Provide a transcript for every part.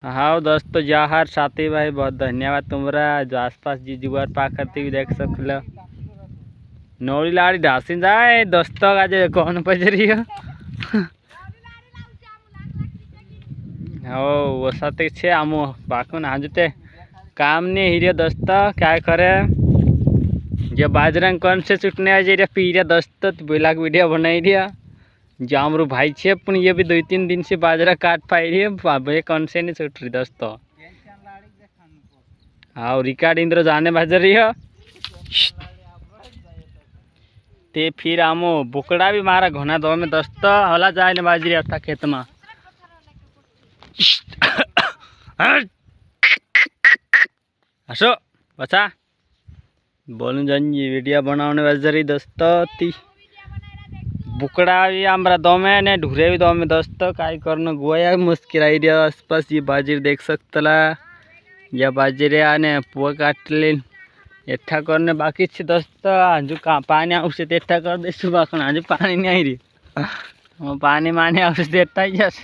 हाँ दोस्तों जहाँ साथी भाई बहुत धन्यवाद तुम्हारा जो आसपास जी जुगाड़ पा करती भी देख सकल नौड़ी लाड़ी ढासी जाए दोस्तों आज कौन पजरी हो वो साथ छे आम बाकून हाजते काम नहीं हीरे दोस्तों क्या करे जो बाजरंग कौन से छूटने आज पीरिया दोस्तों ब्लॉग वीडियो बनाई दिया जो हमारे भाई छे पण ये भी 2-3 दिन से बाजरा काट पाई रही है कौन से नहीं छूट रही दोस्तों। हाँ रिकार्ड इंद्र जाने बाज रही है ते फिर आमो बुकड़ा भी मारा घना दो में दोस्तों हला जाए ने बाज रही था खेत में हसो बचा बोलूं जान ये वीडियो बनाने बाज रही दोस्तों ती बुकड़ा भी हमारा दमे ने ढूरे भी दमे दोस्तों काय करना गोया मुश्किल आई रहा आसपास ये बाजरी देख सकता या बाजरे आने पुआ काट ले एठा करने बाकी छे दोस्तों हजू का पानी आवशे एठा कर देशु बाकी हजू पानी नहीं आई रही पानी माने आवशे एठा ही जश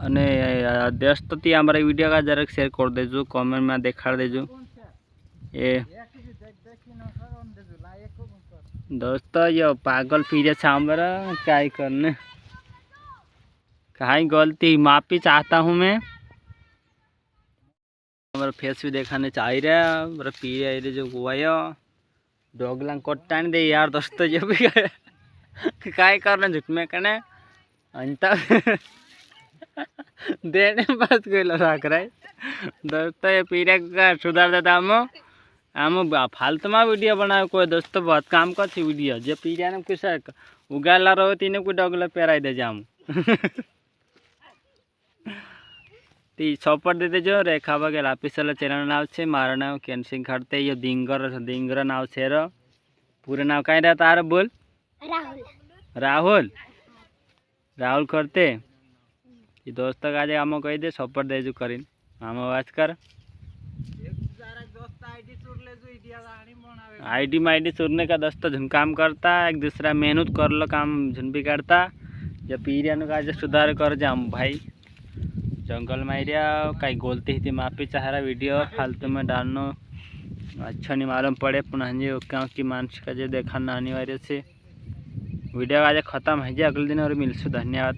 अने दोस्तों ती हमारा वीडियो का जरा शेयर कर देजो कमेंट में देखा देजो ये दोस्तों ये पागल पीरियड हमारा क्या करने कहीं गलती माफी चाहता हूँ मैं हमारा फेस भी दिखाने चाह रहा मेरा पीरियड जो हुआ है डोगला कोट्टा नहीं दे यार दोस्तों ये भी क्या करना झुट में कहने अंत देने बस कोई रख रहा है दोस्तों ये पीरियड का सुधार देता हम फालतू में वीडियो बनाए कोई दोस्तों बहुत काम का थी वीडियो जो पीरिया ने कुछ उगाला रहो तीन कोई डगला पेराई दे जाम ती सपोर्ट दे देजो रेखा बघेल ऑफिशियल चैनल नाव छे मारा नाम केन सिंह खड़ते ये दिंगर नाव छे रो पूरे नाव काय रहता तार बोल राहुल राहुल करते ये दोस्तों का आम कह दे सपोर्ट देजो करीन आम आवाज कर आईडी माईडी चुरने का दोस्तों झुन काम करता एक दूसरा मेहनत कर लो काम झुन भी करता जब पीरिया का आज सुधार कर जाम भाई जंगल में एरिया कहीं गोलती ही माफी चाह रहा वीडियो फालतू में डालना अच्छा नहीं मालूम पड़े पुनः क्योंकि मानसिक जो देखना अनिवार्य से वीडियो आज खत्म है अगले दिन और मिलसु धन्यवाद।